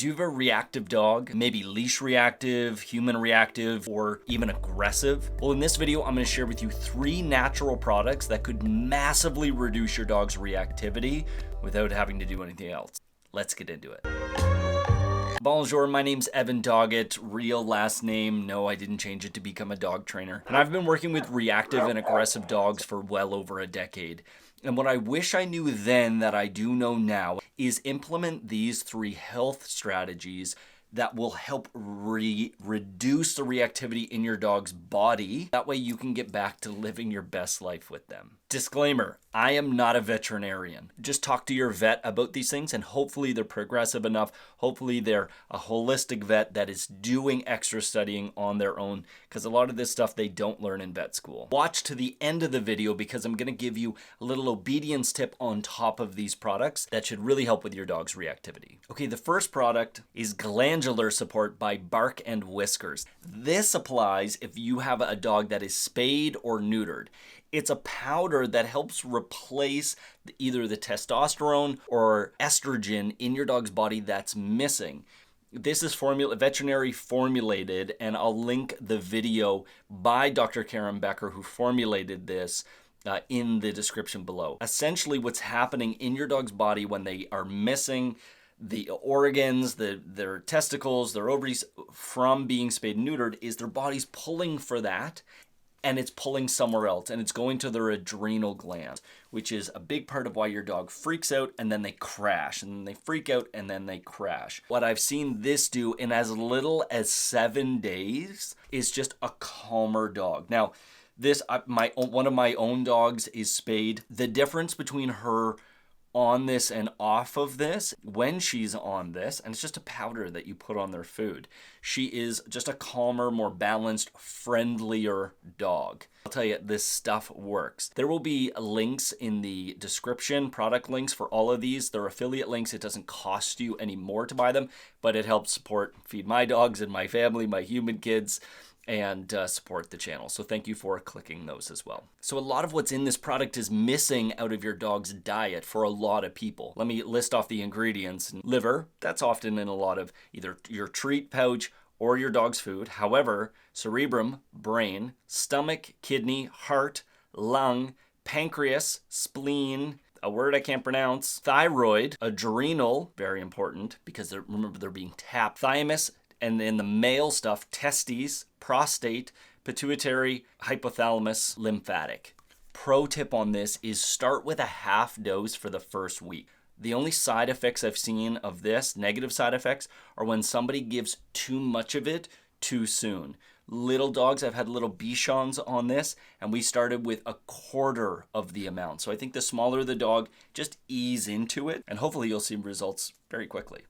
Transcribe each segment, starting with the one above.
Do you have a reactive dog? Maybe leash reactive, human reactive, or even aggressive? Well, in this video, I'm going to share with you 3 natural products that could massively reduce your dog's reactivity without having to do anything else. Let's get into it. Bonjour, my name's Evan Doggett, real last name. No, I didn't change it to become a dog trainer. And I've been working with reactive and aggressive dogs for well over a decade. And what I wish I knew then that I do know now is implement these 3 health strategies that will help reduce the reactivity in your dog's body. That way you can get back to living your best life with them. Disclaimer, I am not a veterinarian. Just talk to your vet about these things and hopefully they're progressive enough. Hopefully they're a holistic vet that is doing extra studying on their own, because a lot of this stuff they don't learn in vet school. Watch to the end of the video because I'm gonna give you a little obedience tip on top of these products that should really help with your dog's reactivity. Okay, the first product is Glandular support by Bark and Whiskers. This applies if you have a dog that is spayed or neutered. It's a powder that helps replace either the testosterone or estrogen in your dog's body that's missing. This is veterinary formulated, and I'll link the video by Dr. Karen Becker who formulated this in the description below. Essentially what's happening in your dog's body when they are missing the organs, their testicles, their ovaries from being spayed and neutered is their body's pulling for that, and it's pulling somewhere else, and it's going to their adrenal glands, which is a big part of why your dog freaks out and then they crash, and then they freak out and then they crash. What I've seen this do in as little as 7 days is just a calmer dog. Now, this one of my own dogs is spayed. The difference between her on this and off of this, when she's on this, and it's just a powder that you put on their food, she is just a calmer, more balanced, friendlier dog. I'll tell you, this stuff works. There will be links in the description, product links for all of these. They're affiliate links. It doesn't cost you any more to buy them, but it helps feed my dogs and my family, my human kids, and support the channel. So thank you for clicking those as well. So a lot of what's in this product is missing out of your dog's diet for a lot of people. Let me list off the ingredients. Liver, that's often in a lot of either your treat pouch or your dog's food. However, cerebrum, brain, stomach, kidney, heart, lung, pancreas, spleen, a word I can't pronounce, thyroid, adrenal, very important because remember they're being tapped, thymus, and then the male stuff, testes, prostate, pituitary, hypothalamus, lymphatic. Pro tip on this is start with a half dose for the first week. The only side effects I've seen of this, negative side effects, are when somebody gives too much of it too soon. Little dogs, I've had little Bichons on this, and we started with a quarter of the amount. So I think the smaller the dog, just ease into it, and hopefully you'll see results very quickly.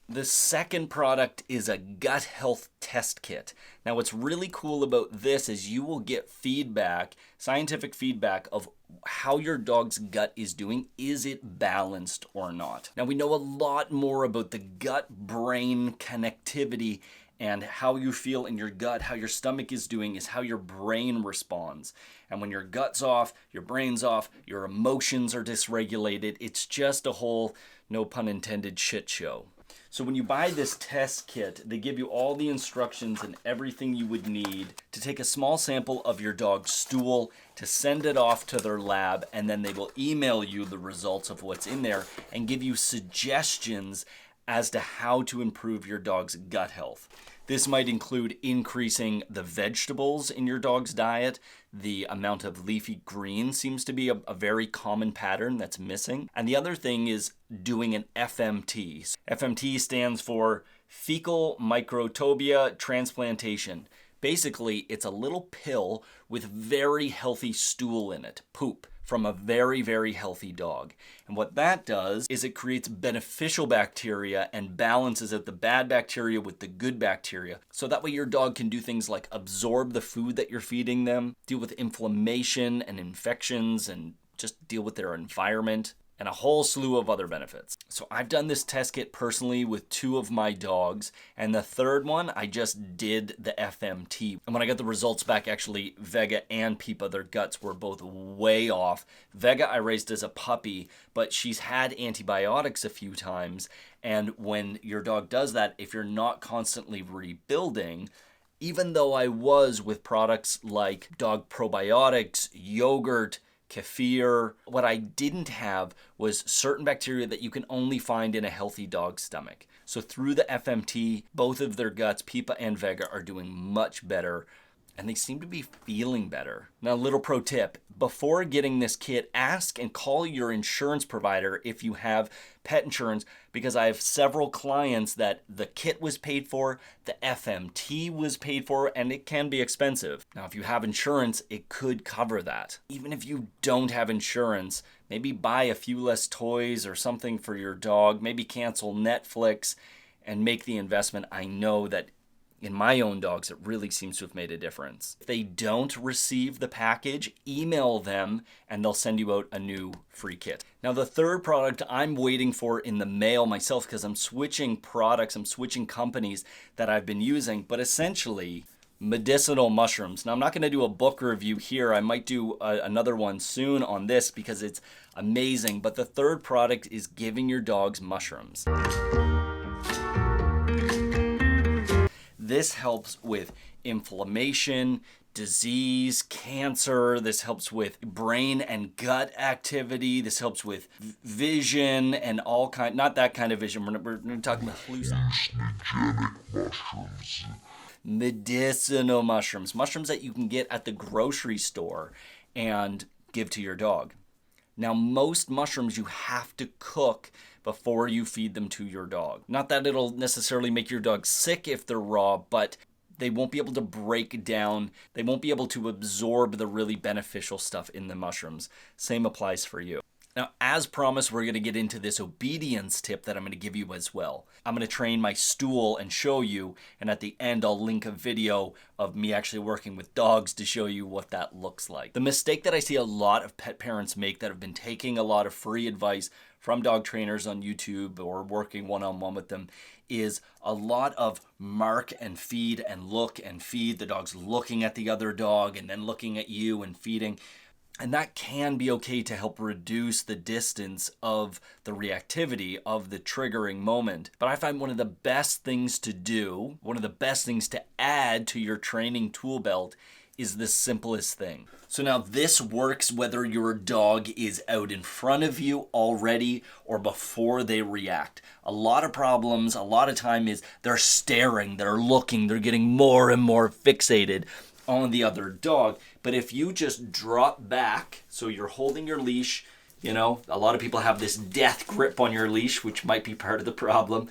The second product is a gut health test kit. Now what's really cool about this is you will get feedback, scientific feedback of how your dog's gut is doing. Is it balanced or not? Now we know a lot more about the gut-brain connectivity and how you feel in your gut, how your stomach is doing is how your brain responds. And when your gut's off, your brain's off, your emotions are dysregulated. It's just a whole, no pun intended, shit show. So when you buy this test kit, they give you all the instructions and everything you would need to take a small sample of your dog's stool, to send it off to their lab, and then they will email you the results of what's in there and give you suggestions as to how to improve your dog's gut health. This might include increasing the vegetables in your dog's diet. The amount of leafy green seems to be a very common pattern that's missing. And the other thing is doing an FMT. FMT stands for fecal microtubia transplantation. Basically, it's a little pill with very healthy stool in it, poop, from a very, very healthy dog. And what that does is it creates beneficial bacteria and balances out the bad bacteria with the good bacteria. So that way your dog can do things like absorb the food that you're feeding them, deal with inflammation and infections, and just deal with their environment. and a whole slew of other benefits. So I've done this test kit personally with 2 of my dogs, and the third one, I just did the FMT. And when I got the results back, actually, Vega and Peepa, their guts were both way off. Vega I raised as a puppy, but she's had antibiotics a few times, and when your dog does that, if you're not constantly rebuilding, even though I was with products like dog probiotics, yogurt, kefir, what I didn't have was certain bacteria that you can only find in a healthy dog's stomach. So through the FMT, both of their guts, Peepa and Vega, are doing much better, and they seem to be feeling better. Now, little pro tip, before getting this kit, ask and call your insurance provider if you have pet insurance, because I have several clients that the kit was paid for, the FMT was paid for, and it can be expensive. Now, if you have insurance, it could cover that. Even if you don't have insurance, maybe buy a few less toys or something for your dog, maybe cancel Netflix and make the investment. I know that in my own dogs, it really seems to have made a difference. If they don't receive the package, email them and they'll send you out a new free kit. Now, the third product I'm waiting for in the mail myself, because I'm switching products, I'm switching companies that I've been using, but essentially medicinal mushrooms. Now, I'm not going to do a book review here. I might do another one soon on this because it's amazing. But the third product is giving your dogs mushrooms. This helps with inflammation, disease, cancer. This helps with brain and gut activity. This helps with vision and all kind, not that kind of vision. We're talking about hallucinogenic mushrooms. Medicinal mushrooms. Mushrooms that you can get at the grocery store and give to your dog. Now, most mushrooms you have to cook before you feed them to your dog. Not that it'll necessarily make your dog sick if they're raw, but they won't be able to break down, they won't be able to absorb the really beneficial stuff in the mushrooms. Same applies for you. Now, as promised, we're going to get into this obedience tip that I'm going to give you as well. I'm going to train my stool and show you, and at the end I'll link a video of me actually working with dogs to show you what that looks like. The mistake that I see a lot of pet parents make that have been taking a lot of free advice from dog trainers on YouTube or working one-on-one with them is a lot of mark and feed and look and feed. The dog's looking at the other dog and then looking at you and feeding. And that can be okay to help reduce the distance of the reactivity of the triggering moment. But I find one of the best things to do, one of the best things to add to your training tool belt is the simplest thing. So now this works whether your dog is out in front of you already or before they react. A lot of problems, a lot of time is they're staring, they're looking, they're getting more and more fixated on the other dog. But if you just drop back, so you're holding your leash, you know, a lot of people have this death grip on your leash, which might be part of the problem,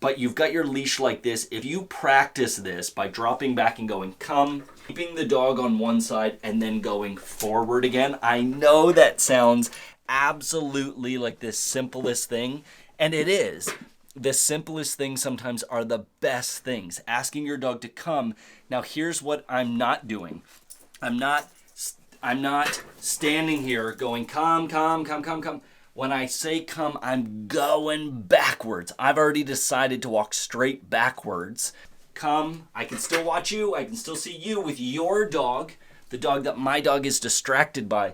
but you've got your leash like this. If you practice this by dropping back and going, come, keeping the dog on one side and then going forward again. I know that sounds absolutely like the simplest thing, and it is. The simplest things sometimes are the best things. Asking your dog to come. Now here's what I'm not doing. I'm not standing here going, come, come, come, come, come. When I say come, I'm going backwards. I've already decided to walk straight backwards. Come, I can still watch you. I can still see you with your dog, the dog that my dog is distracted by.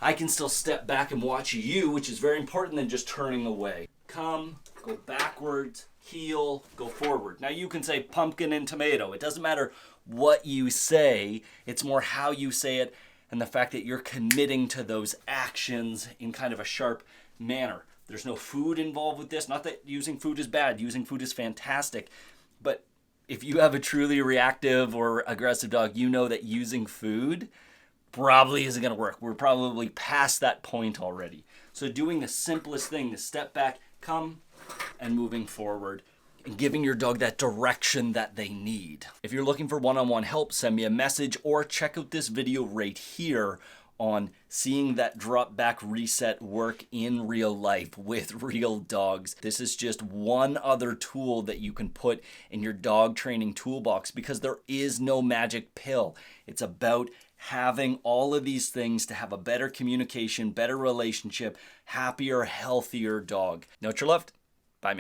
I can still step back and watch you, which is very important than just turning away. Come, go backwards, heel, go forward. Now you can say pumpkin and tomato. It doesn't matter what you say. It's more how you say it and the fact that you're committing to those actions in kind of a sharp manner. There's no food involved with this. Not that using food is bad. Using food is fantastic. But if you have a truly reactive or aggressive dog, you know that using food probably isn't going to work. We're probably past that point already. So doing the simplest thing, the step back, come, and moving forward, and giving your dog that direction that they need. If you're looking for one-on-one help, send me a message or check out this video right here on seeing that drop back reset work in real life with real dogs. This is just one other tool that you can put in your dog training toolbox, because there is no magic pill. It's about having all of these things to have a better communication, better relationship, happier, healthier dog. Note your left. Bye, meow.